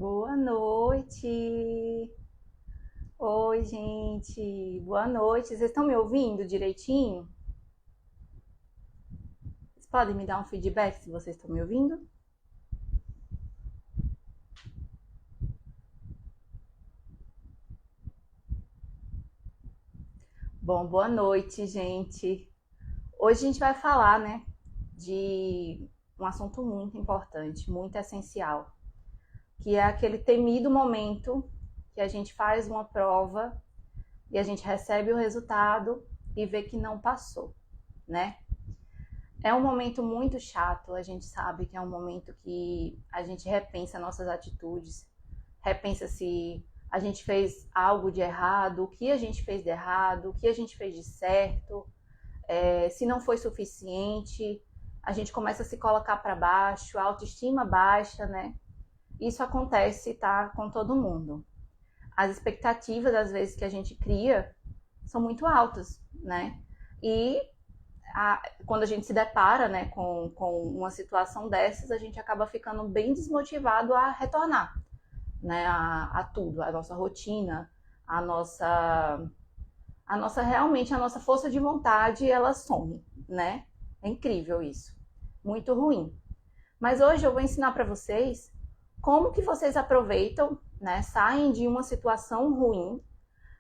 Boa noite! Oi, gente! Boa noite! Vocês estão me ouvindo direitinho? Vocês podem me dar um feedback se vocês estão me ouvindo? Bom, boa noite, gente! Hoje a gente vai falar, né, de um assunto muito importante, muito essencial, que é aquele temido momento que a gente faz uma prova e a gente recebe o resultado e vê que não passou, né? É um momento muito chato, a gente sabe que é um momento que a gente repensa nossas atitudes, repensa se a gente fez algo de errado, o que a gente fez de errado, o que a gente fez de certo, se não foi suficiente, a gente começa a se colocar para baixo, a autoestima baixa, né? Isso acontece, tá, com todo mundo. As expectativas, às vezes, que a gente cria são muito altas, né? E quando a gente se depara, né, com uma situação dessas, a gente acaba ficando bem desmotivado a retornar, né, a tudo, a nossa rotina, a nossa, realmente a nossa força de vontade, ela some, né? É incrível isso, muito ruim. Mas hoje eu vou ensinar para vocês como que vocês aproveitam, né, saem de uma situação ruim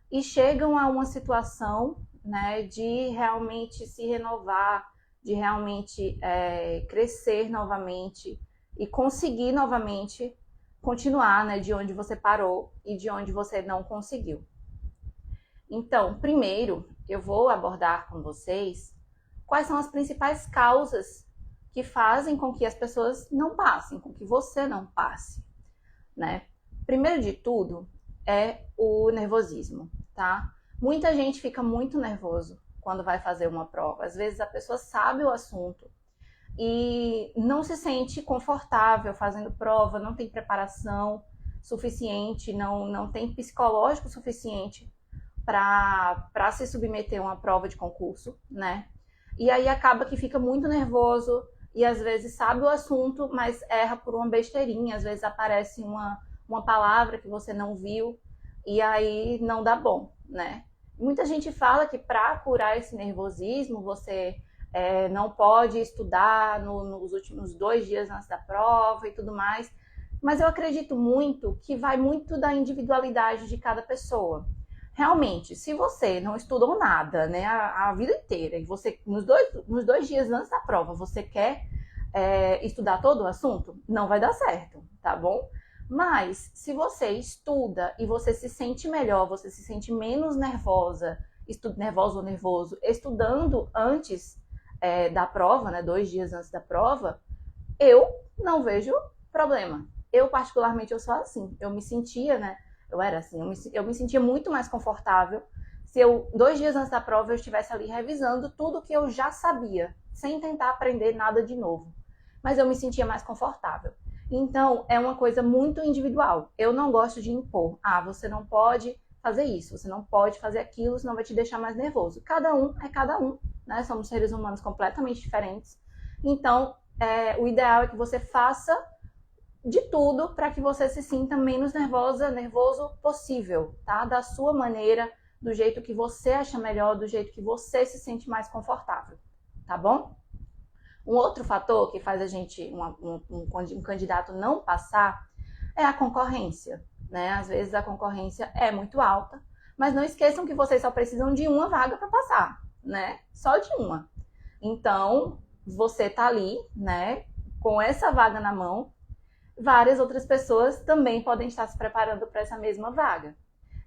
e chegam a uma situação, né, de realmente se renovar, de realmente crescer novamente e conseguir novamente continuar, né, de onde você parou e de onde você não conseguiu. Então, primeiro, eu vou abordar com vocês quais são as principais causas que fazem com que as pessoas não passem, com que você não passe, né? Primeiro de tudo é o nervosismo, tá? Muita gente fica muito nervoso quando vai fazer uma prova. Às vezes a pessoa sabe o assunto e não se sente confortável fazendo prova, não tem preparação suficiente, não tem psicológico suficiente para se submeter a uma prova de concurso, né? E aí acaba que fica muito nervoso e às vezes sabe o assunto, mas erra por uma besteirinha, às vezes aparece uma palavra que você não viu e aí não dá bom, né? Muita gente fala que para curar esse nervosismo você não pode estudar nos últimos 2 dias antes da prova e tudo mais, mas eu acredito muito que vai muito da individualidade de cada pessoa. Realmente, se você não estudou nada, né, a vida inteira, e você, nos dois dias antes da prova, você quer estudar todo o assunto, não vai dar certo, tá bom? Mas, se você estuda e você se sente melhor, você se sente menos nervosa, nervosa ou nervoso, estudando antes da prova, né, 2 dias antes da prova, eu não vejo problema. Eu, particularmente, eu sou assim. Eu me sentia, né? Eu era assim, eu me sentia muito mais confortável se eu, 2 dias antes da prova, eu estivesse ali revisando tudo que eu já sabia, sem tentar aprender nada de novo. Mas eu me sentia mais confortável. Então, é uma coisa muito individual. Eu não gosto de impor. Ah, você não pode fazer isso, você não pode fazer aquilo, senão vai te deixar mais nervoso. Cada um é cada um, né? Somos seres humanos completamente diferentes. Então, o ideal é que você faça de tudo para que você se sinta menos nervoso possível, tá? Da sua maneira, do jeito que você acha melhor, do jeito que você se sente mais confortável, tá bom? Um outro fator que faz a gente, um candidato não passar, é a concorrência, né? Às vezes a concorrência é muito alta, mas não esqueçam que vocês só precisam de uma vaga para passar, né? Só de uma. Então, você tá ali, né, com essa vaga na mão, várias outras pessoas também podem estar se preparando para essa mesma vaga.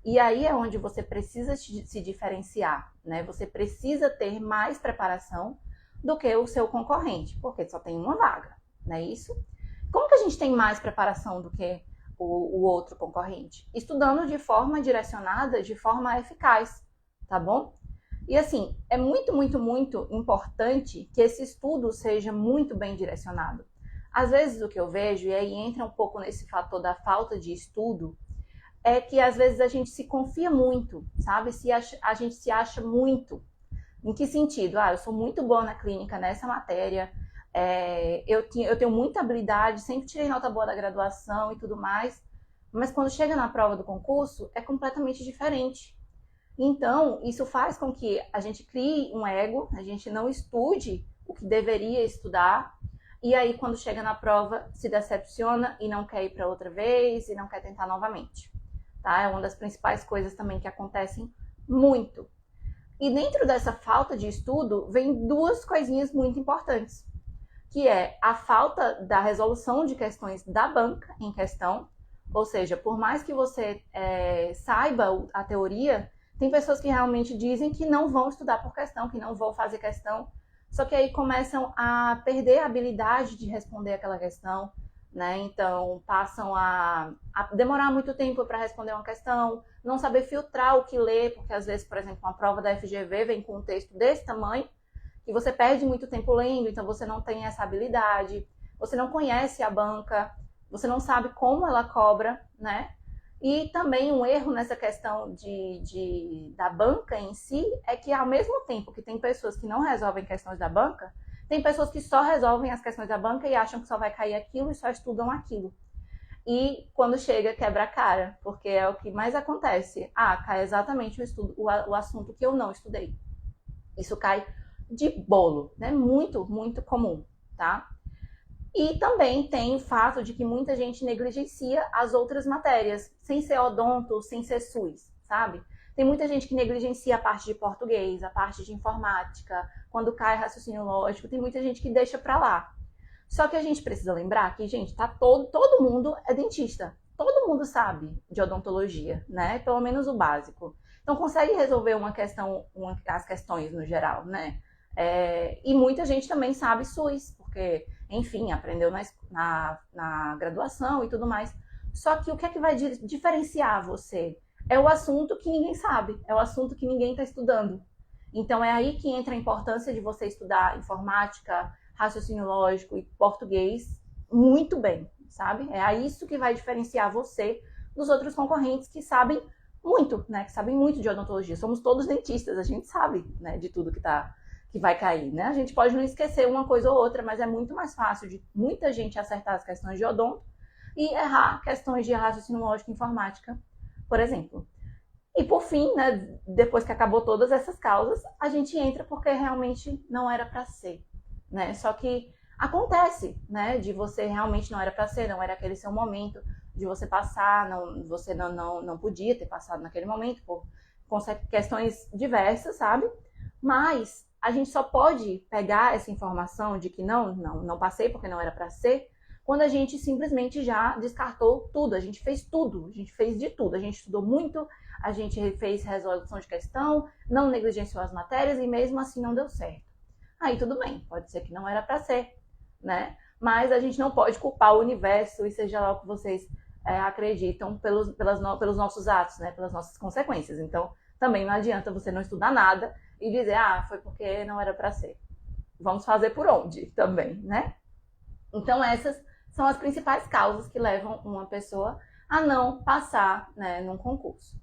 E aí é onde você precisa se diferenciar, né? Você precisa ter mais preparação do que o seu concorrente, porque só tem uma vaga, não é isso? Como que a gente tem mais preparação do que o outro concorrente? Estudando de forma direcionada, de forma eficaz, tá bom? E assim, é muito, muito, muito importante que esse estudo seja muito bem direcionado. Às vezes o que eu vejo, e aí entra um pouco nesse fator da falta de estudo, é que às vezes a gente se confia muito, sabe? A gente se acha muito. Em que sentido? Ah, eu sou muito boa na clínica nessa matéria, eu tenho muita habilidade, sempre tirei nota boa da graduação e tudo mais, mas quando chega na prova do concurso é completamente diferente. Então, isso faz com que a gente crie um ego, a gente não estude o que deveria estudar, e aí quando chega na prova se decepciona e não quer ir para outra vez e não quer tentar novamente. Tá? É uma das principais coisas também que acontecem muito. E dentro dessa falta de estudo vem duas coisinhas muito importantes, que é a falta da resolução de questões da banca em questão, ou seja, por mais que você saiba a teoria, tem pessoas que realmente dizem que não vão estudar por questão, que não vão fazer questão, só que aí começam a perder a habilidade de responder aquela questão, né? Então passam a demorar muito tempo para responder uma questão, não saber filtrar o que ler, porque às vezes, por exemplo, uma prova da FGV vem com um texto desse tamanho, e você perde muito tempo lendo, então você não tem essa habilidade, você não conhece a banca, você não sabe como ela cobra, né? E também um erro nessa questão da banca em si é que, ao mesmo tempo que tem pessoas que não resolvem questões da banca, tem pessoas que só resolvem as questões da banca e acham que só vai cair aquilo e só estudam aquilo. E quando chega, quebra a cara, porque é o que mais acontece. Ah, cai exatamente o assunto que eu não estudei. Isso cai de bolo, né? Muito, muito comum, tá? E também tem o fato de que muita gente negligencia as outras matérias, sem ser odonto, sem ser SUS, sabe? Tem muita gente que negligencia a parte de português, a parte de informática, quando cai raciocínio lógico, tem muita gente que deixa pra lá. Só que a gente precisa lembrar que, gente, todo mundo é dentista. Todo mundo sabe de odontologia, né? Pelo menos o básico. Então consegue resolver as questões no geral, né? E muita gente também sabe SUS, porque, enfim, aprendeu na graduação e tudo mais. Só que o que é que vai diferenciar você? É o assunto que ninguém sabe, é o assunto que ninguém está estudando. Então é aí que entra a importância de você estudar informática, raciocínio lógico e português muito bem, sabe? É isso que vai diferenciar você dos outros concorrentes que sabem muito, né? Que sabem muito de odontologia. Somos todos dentistas, a gente sabe, né, de tudo que vai cair, né? A gente pode não esquecer uma coisa ou outra, mas é muito mais fácil de muita gente acertar as questões de odonto e errar questões de raciocínio lógico e informática, por exemplo. E por fim, né, depois que acabou todas essas causas, a gente entra porque realmente não era para ser, né? Só que acontece, né, de você realmente não era para ser, não era aquele seu momento de você passar, você não podia ter passado naquele momento por questões diversas, sabe? Mas a gente só pode pegar essa informação de que não passei porque não era para ser, quando a gente simplesmente já descartou tudo, a gente fez tudo, a gente fez de tudo, a gente estudou muito, a gente fez resolução de questão, não negligenciou as matérias e mesmo assim não deu certo. Aí tudo bem, pode ser que não era para ser, né? Mas a gente não pode culpar o universo e seja lá o que vocês acreditam pelos nossos atos, né? Pelas nossas consequências. Então também não adianta você não estudar nada e dizer, foi porque não era para ser. Vamos fazer por onde também, né? Então essas são as principais causas que levam uma pessoa a não passar, né, num concurso.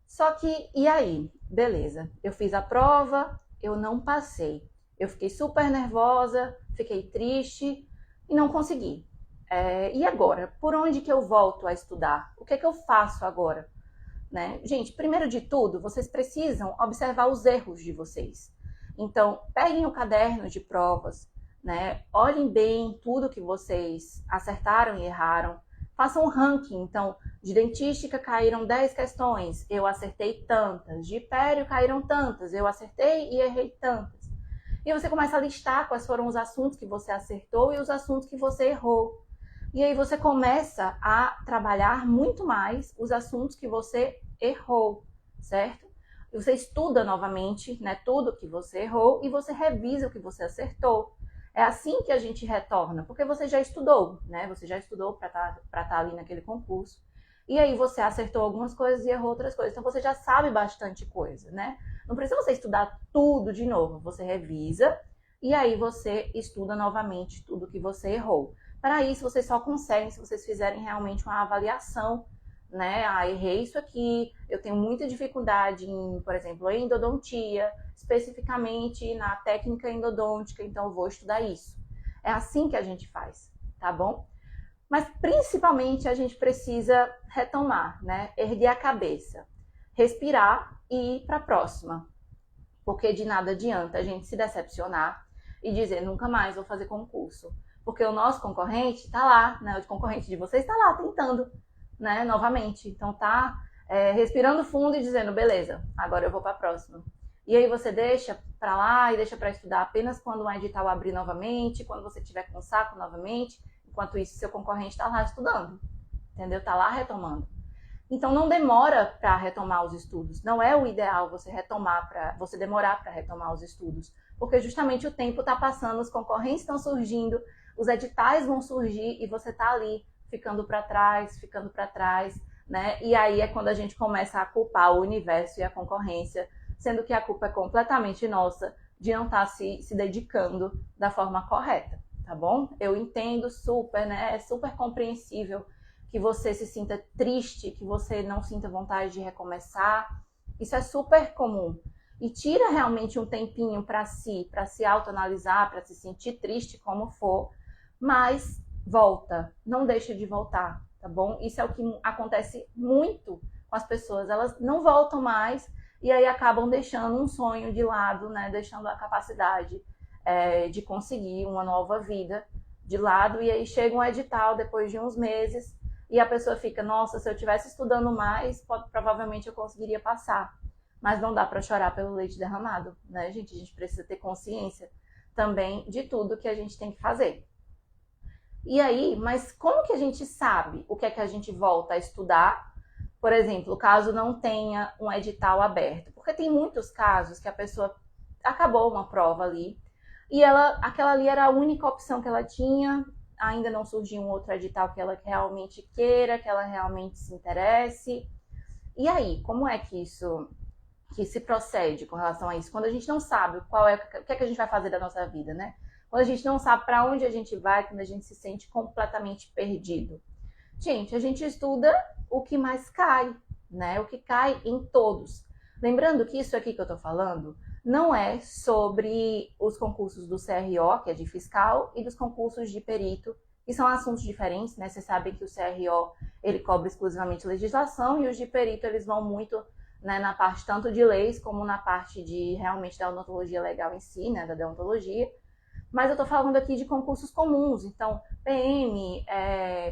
Só que, e aí? Beleza, eu fiz a prova, eu não passei. Eu fiquei super nervosa, fiquei triste e não consegui. E agora? Por onde que eu volto a estudar? O que é que eu faço agora? Né? Gente, primeiro de tudo, vocês precisam observar os erros de vocês. Então, peguem o caderno de provas, né? Olhem bem tudo que vocês acertaram e erraram. Façam um ranking. Então, de dentística caíram 10 questões, eu acertei tantas. De pério caíram tantas, eu acertei e errei tantas. E você começa a listar quais foram os assuntos que você acertou e os assuntos que você errou. E aí você começa a trabalhar muito mais os assuntos que você errou, certo? E você estuda novamente, né, tudo que você errou e você revisa o que você acertou. É assim que a gente retorna, porque você já estudou, né? Você já estudou para estar ali naquele concurso. E aí você acertou algumas coisas e errou outras coisas. Então você já sabe bastante coisa, né? Não precisa você estudar tudo de novo. Você revisa e aí você estuda novamente tudo que você errou. Para isso, vocês só conseguem se vocês fizerem realmente uma avaliação, né? Errei isso aqui, eu tenho muita dificuldade em, por exemplo, endodontia, especificamente na técnica endodôntica, então eu vou estudar isso. É assim que a gente faz, tá bom? Mas principalmente a gente precisa retomar, né? Erguer a cabeça, respirar e ir para a próxima. Porque de nada adianta a gente se decepcionar e dizer nunca mais vou fazer concurso. Porque o nosso concorrente está lá, né? O concorrente de vocês está lá tentando, né? Novamente. Então tá respirando fundo e dizendo, beleza, agora eu vou para a próxima. E aí você deixa para lá e deixa para estudar apenas quando um edital abrir novamente, quando você tiver com saco novamente. Enquanto isso, seu concorrente está lá estudando, entendeu? Está lá retomando. Então não demora para retomar os estudos. Não é o ideal você demorar para retomar os estudos, porque justamente o tempo está passando, os concorrentes estão surgindo, os editais vão surgir e você está ali ficando para trás, né? E aí é quando a gente começa a culpar o universo e a concorrência, sendo que a culpa é completamente nossa de não estar se dedicando da forma correta, tá bom? Eu entendo super, né? É super compreensível que você se sinta triste, que você não sinta vontade de recomeçar. Isso é super comum. E tira realmente um tempinho para se autoanalisar, para se sentir triste, como for, mas volta, não deixa de voltar, tá bom? Isso é o que acontece muito com as pessoas, elas não voltam mais e aí acabam deixando um sonho de lado, né? Deixando a capacidade de conseguir uma nova vida de lado, e aí chega um edital depois de uns meses e a pessoa fica, nossa, se eu estivesse estudando mais, provavelmente eu conseguiria passar. Mas não dá para chorar pelo leite derramado, né, gente? A gente precisa ter consciência também de tudo que a gente tem que fazer. E aí, mas como que a gente sabe o que é que a gente volta a estudar? Por exemplo, caso não tenha um edital aberto. Porque tem muitos casos que a pessoa acabou uma prova ali e aquela ali era a única opção que ela tinha, ainda não surgiu um outro edital que ela realmente queira, que ela realmente se interesse. E aí, como é que se procede com relação a isso? Quando a gente não sabe o que é que a gente vai fazer da nossa vida, né? Quando a gente não sabe para onde a gente vai, quando a gente se sente completamente perdido. Gente, a gente estuda o que mais cai, né? O que cai em todos. Lembrando que isso aqui que eu tô falando não é sobre os concursos do CRO, que é de fiscal, e dos concursos de perito, que são assuntos diferentes, né? Vocês sabem que o CRO, ele cobre exclusivamente legislação, e os de perito, eles vão muito, né, na parte tanto de leis, como na parte de realmente da odontologia legal em si, né, da deontologia. Mas eu tô falando aqui de concursos comuns, então PM,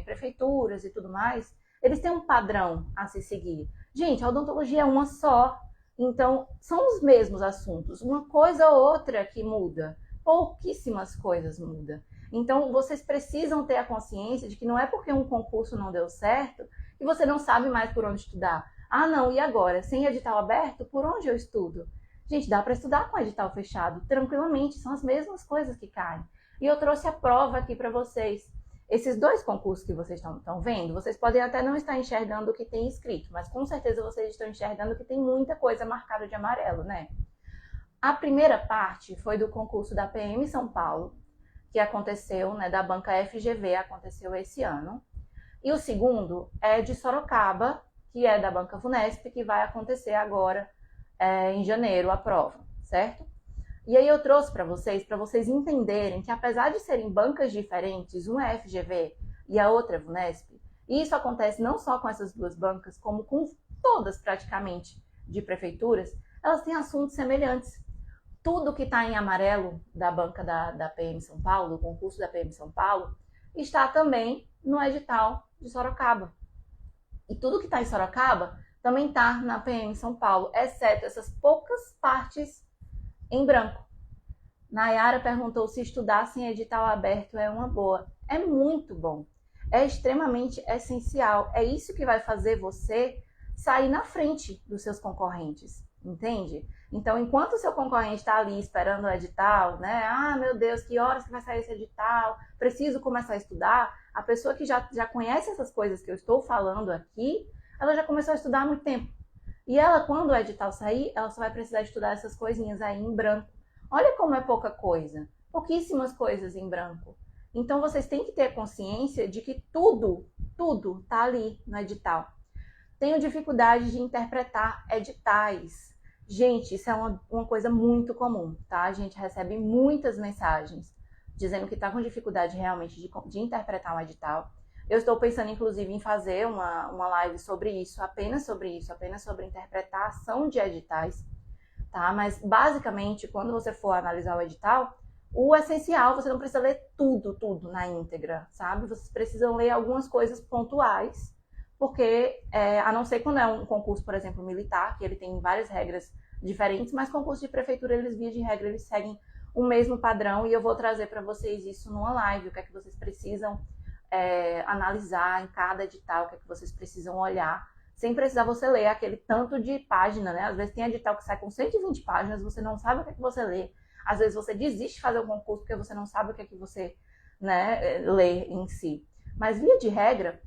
prefeituras e tudo mais, eles têm um padrão a se seguir. Gente, a odontologia é uma só, então são os mesmos assuntos, uma coisa ou outra que muda, pouquíssimas coisas mudam. Então vocês precisam ter a consciência de que não é porque um concurso não deu certo que você não sabe mais por onde estudar. Ah não, e agora? Sem edital aberto, por onde eu estudo? Gente, dá para estudar com edital fechado, tranquilamente, são as mesmas coisas que caem. E eu trouxe a prova aqui para vocês. Esses dois concursos que vocês estão vendo, vocês podem até não estar enxergando o que tem escrito, mas com certeza vocês estão enxergando que tem muita coisa marcada de amarelo, né? A primeira parte foi do concurso da PM São Paulo, que aconteceu, né, da banca FGV, aconteceu esse ano. E o segundo é de Sorocaba, que é da banca VUNESP, que vai acontecer agora, em janeiro, a prova, certo? E aí eu trouxe para vocês entenderem que apesar de serem bancas diferentes, uma é FGV e a outra é VUNESP, e isso acontece não só com essas duas bancas, como com todas praticamente de prefeituras, elas têm assuntos semelhantes. Tudo que está em amarelo da banca da PM São Paulo, do concurso da PM São Paulo, está também no edital de Sorocaba. E tudo que está em Sorocaba também está na PM São Paulo, exceto essas poucas partes em branco. Nayara perguntou se estudar sem edital aberto é uma boa. É muito bom. É extremamente essencial. É isso que vai fazer você sair na frente dos seus concorrentes, entende? Então, enquanto o seu concorrente está ali esperando o edital, né? Ah, meu Deus, que horas que vai sair esse edital? Preciso começar a estudar. A pessoa que já conhece essas coisas que eu estou falando aqui, ela já começou a estudar há muito tempo. E ela, quando o edital sair, ela só vai precisar estudar essas coisinhas aí em branco. Olha como é pouca coisa. Pouquíssimas coisas em branco. Então, vocês têm que ter consciência de que tudo tá ali no edital. Tenho dificuldade de interpretar editais. Gente, isso é uma coisa muito comum, tá? A gente recebe muitas mensagens dizendo que está com dificuldade realmente de interpretar um edital. Eu estou pensando, inclusive, em fazer uma live sobre isso, apenas sobre interpretação de editais, tá? Mas, basicamente, quando você for analisar o edital, o essencial, você não precisa ler tudo na íntegra, sabe? Vocês precisam ler algumas coisas pontuais, porque, a não ser quando é um concurso, por exemplo, militar, que ele tem várias regras diferentes, mas concurso de prefeitura, eles, via de regra, eles seguem o mesmo padrão, e eu vou trazer para vocês isso numa live, o que é que vocês precisam analisar em cada edital, o que é que vocês precisam olhar, sem precisar você ler aquele tanto de página, né? Às vezes tem edital que sai com 120 páginas, você não sabe o que é que você lê. Às vezes você desiste de fazer o concurso porque você não sabe o que é que você, né, lê em si. Mas, via de regra,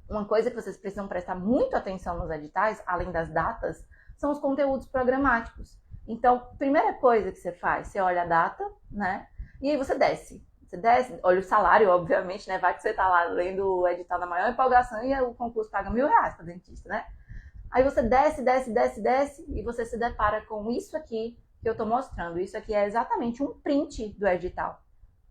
uma coisa que vocês precisam prestar muito atenção nos editais, além das datas, são os conteúdos programáticos. Então, primeira coisa que você faz, você olha a data, né? E aí você desce. Você desce, olha o salário, obviamente, né? Vai que você tá lá lendo o edital da maior empolgação e o concurso paga R$1.000 para dentista, né? Aí você desce, e você se depara com isso aqui que eu tô mostrando. Isso aqui é exatamente um print do edital.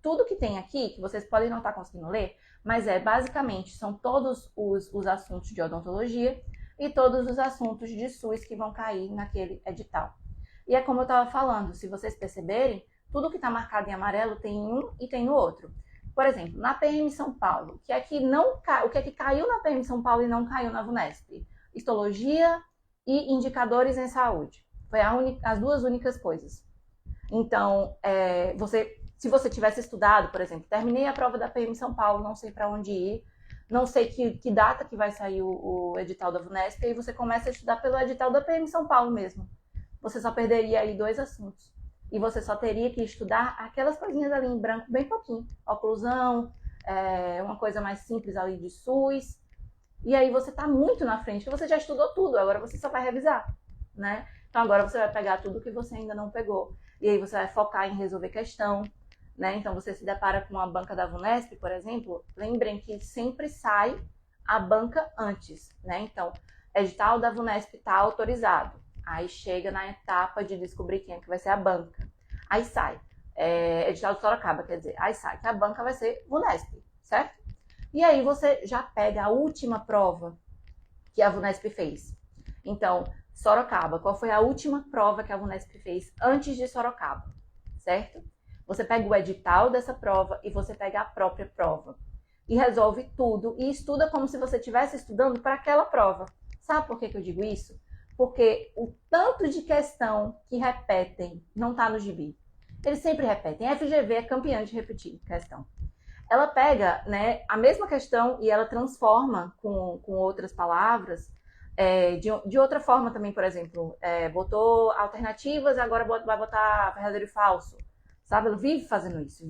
Tudo que tem aqui, que vocês podem não estar conseguindo ler, mas basicamente, são todos os assuntos de odontologia e todos os assuntos de SUS que vão cair naquele edital. E é como eu estava falando, se vocês perceberem, tudo que está marcado em amarelo tem em um e tem no outro. Por exemplo, na PM São Paulo, o que é que caiu na PM São Paulo e não caiu na VUNESP? Histologia e indicadores em saúde. Foi as duas únicas coisas. Então, se você tivesse estudado, por exemplo, terminei a prova da PM São Paulo, não sei para onde ir, não sei que data que vai sair o edital da VUNESP, e aí você começa a estudar pelo edital da PM São Paulo mesmo. Você só perderia aí 2 assuntos. E você só teria que estudar aquelas coisinhas ali em branco, bem pouquinho. Oclusão, uma coisa mais simples ali de SUS. E aí você está muito na frente, porque você já estudou tudo, agora você só vai revisar, né? Então agora você vai pegar tudo que você ainda não pegou. E aí você vai focar em resolver questão, né? Então você se depara com a banca da VUNESP, por exemplo, lembrem que sempre sai a banca antes, né? Então, edital da VUNESP está autorizado. Aí chega na etapa de descobrir quem é que vai ser a banca. Aí sai. Edital de Sorocaba, quer dizer. Aí sai que a banca vai ser VUNESP, certo? E aí você já pega a última prova que a VUNESP fez. Então, Sorocaba, qual foi a última prova que a VUNESP fez antes de Sorocaba, certo? Você pega o edital dessa prova e você pega a própria prova. E resolve tudo e estuda como se você estivesse estudando para aquela prova. Sabe por que eu digo isso? Porque o tanto de questão que repetem não está no gibi. Eles sempre repetem. A FGV é campeã de repetir questão. Ela pega, né, a mesma questão e ela transforma com outras palavras, de outra forma também, por exemplo, botou alternativas, agora vai botar verdadeiro e falso. Sabe? Ela vive fazendo isso.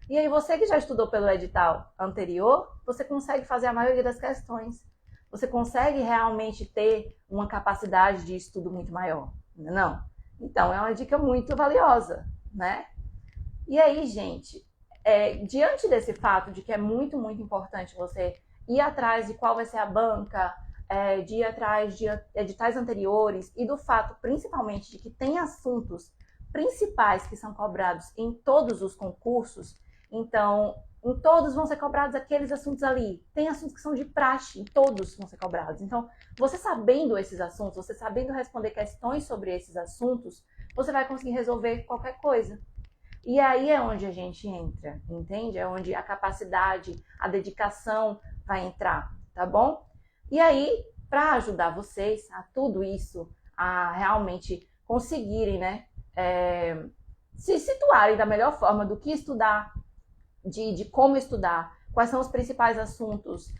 E aí você que já estudou pelo edital anterior, você consegue fazer a maioria das questões. Você consegue realmente ter uma capacidade de estudo muito maior, não? Então, é uma dica muito valiosa, né? E aí, gente, diante desse fato de que é muito, muito importante você ir atrás de qual vai ser a banca, de ir atrás de editais anteriores e do fato, principalmente, de que tem assuntos principais que são cobrados em todos os concursos, então, em todos vão ser cobrados aqueles assuntos ali. Tem assuntos que são de praxe, em todos vão ser cobrados. Então, você sabendo esses assuntos, você sabendo responder questões sobre esses assuntos, você vai conseguir resolver qualquer coisa. E aí é onde a gente entra, entende? É onde a capacidade, a dedicação vai entrar, tá bom? E aí, para ajudar vocês a tudo isso, a realmente conseguirem, né, se situarem da melhor forma do que estudar, de como estudar, quais são os principais assuntos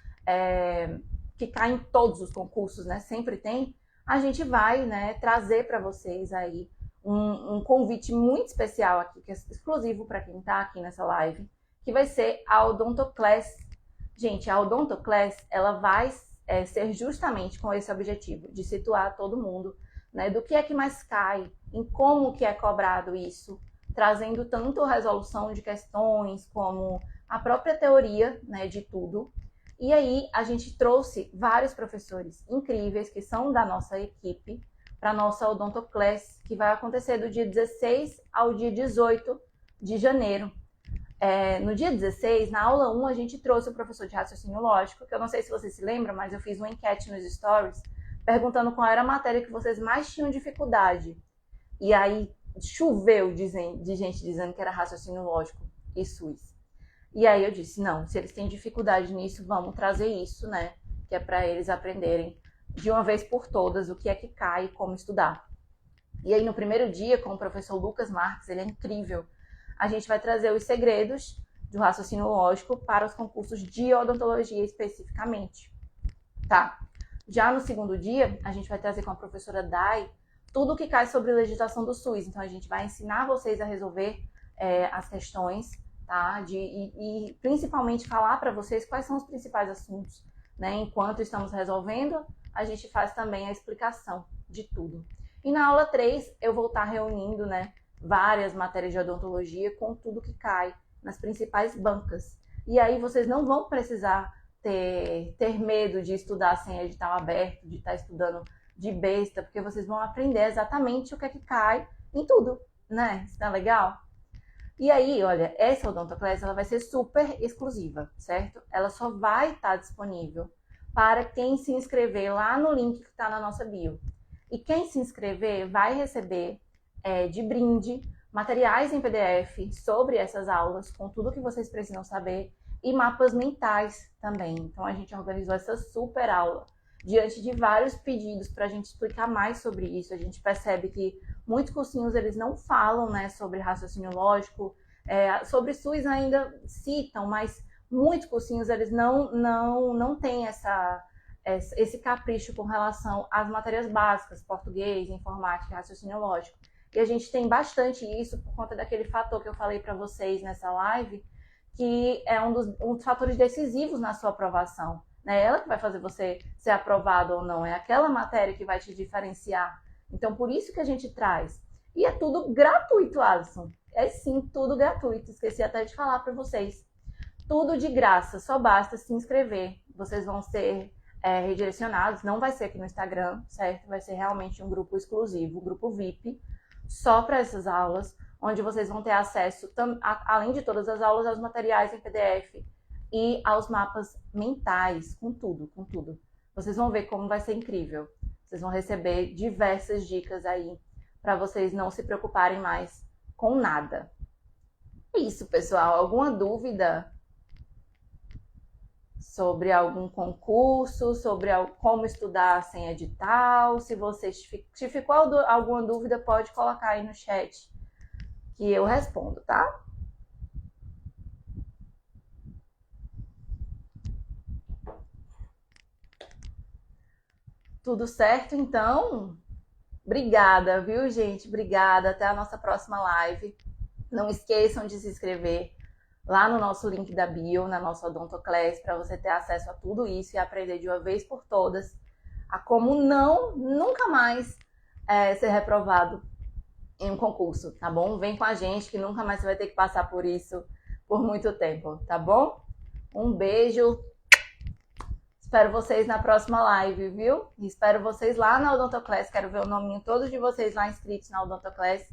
que caem em todos os concursos, né? Sempre tem. A gente vai, né, trazer para vocês aí um convite muito especial aqui, que é exclusivo para quem está aqui nessa live, que vai ser a Odontoclass. Gente, a Odontoclass, ela vai ser justamente com esse objetivo, de situar todo mundo, né, do que é que mais cai, em como que é cobrado isso, trazendo tanto a resolução de questões como a própria teoria, né, de tudo. E aí a gente trouxe vários professores incríveis que são da nossa equipe para a nossa Odontoclass, que vai acontecer do dia 16 ao dia 18 de janeiro. No dia 16, na aula 1, a gente trouxe o professor de raciocínio lógico, que eu não sei se vocês se lembram, mas eu fiz uma enquete nos stories, perguntando qual era a matéria que vocês mais tinham dificuldade. E aí choveu de gente dizendo que era raciocínio lógico e SUS. E aí eu disse, não, se eles têm dificuldade nisso, vamos trazer isso, né? Que é para eles aprenderem de uma vez por todas o que é que cai e como estudar. E aí no primeiro dia, com o professor Lucas Marques, ele é incrível, a gente vai trazer os segredos do raciocínio lógico para os concursos de odontologia especificamente, tá? Já no segundo dia, a gente vai trazer com a professora Dai tudo o que cai sobre legislação do SUS. Então, a gente vai ensinar vocês a resolver as questões, tá? E principalmente falar para vocês quais são os principais assuntos, né? Enquanto estamos resolvendo, a gente faz também a explicação de tudo. E na aula 3, eu vou estar reunindo, né, várias matérias de odontologia com tudo que cai nas principais bancas. E aí vocês não vão precisar ter medo de estudar sem edital aberto, de estar estudando de besta, porque vocês vão aprender exatamente o que é que cai em tudo, né? Isso tá legal? E aí, olha, essa Odontoclass, ela vai ser super exclusiva, certo? Ela só vai estar disponível para quem se inscrever lá no link que está na nossa bio. E quem se inscrever vai receber de brinde materiais em PDF sobre essas aulas, com tudo que vocês precisam saber, e mapas mentais também. Então a gente organizou essa super aula diante de vários pedidos para a gente explicar mais sobre isso. A gente percebe que muitos cursinhos eles não falam, né, sobre raciocínio lógico, sobre SUS ainda citam, mas muitos cursinhos eles não têm esse capricho com relação às matérias básicas, português, informática, raciocínio lógico. E a gente tem bastante isso por conta daquele fator que eu falei para vocês nessa live, que é um dos fatores decisivos na sua aprovação. É ela que vai fazer você ser aprovado ou não, é aquela matéria que vai te diferenciar. Então, por isso que a gente traz. E é tudo gratuito, Alisson. É sim, tudo gratuito. Esqueci até de falar para vocês. Tudo de graça, só basta se inscrever. Vocês vão ser redirecionados, não vai ser aqui no Instagram, certo? Vai ser realmente um grupo exclusivo, um grupo VIP, só para essas aulas, onde vocês vão ter acesso, além de todas as aulas, aos materiais em PDF e aos mapas mentais, com tudo, com tudo. Vocês vão ver como vai ser incrível. Vocês vão receber diversas dicas aí para vocês não se preocuparem mais com nada. É isso, pessoal. Alguma dúvida sobre algum concurso, sobre como estudar sem edital? Se ficou alguma dúvida, pode colocar aí no chat que eu respondo, tá? Tudo certo, então? Obrigada, viu, gente? Obrigada. Até a nossa próxima live. Não esqueçam de se inscrever lá no nosso link da bio, na nossa Odontoclass, para você ter acesso a tudo isso e aprender de uma vez por todas a como nunca mais ser reprovado em um concurso, tá bom? Vem com a gente que nunca mais você vai ter que passar por isso por muito tempo, tá bom? Um beijo. Espero vocês na próxima live, viu? E espero vocês lá na Odontoclass. Quero ver o nominho todos de vocês lá inscritos na Odontoclass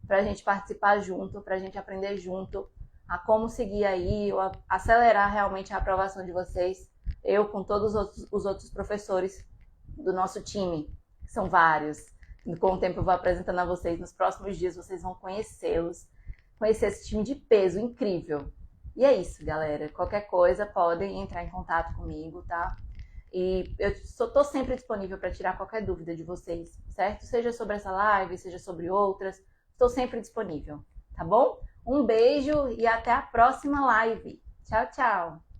pra gente participar junto, pra gente aprender junto a como seguir aí, ou acelerar realmente a aprovação de vocês. Eu com todos os outros professores do nosso time, que são vários. Com o tempo eu vou apresentando a vocês. Nos próximos dias vocês vão conhecê-los. Conhecer esse time de peso incrível. E é isso, galera. Qualquer coisa, podem entrar em contato comigo, tá? E eu tô sempre disponível para tirar qualquer dúvida de vocês, certo? Seja sobre essa live, seja sobre outras. Estou sempre disponível, tá bom? Um beijo e até a próxima live. Tchau, tchau!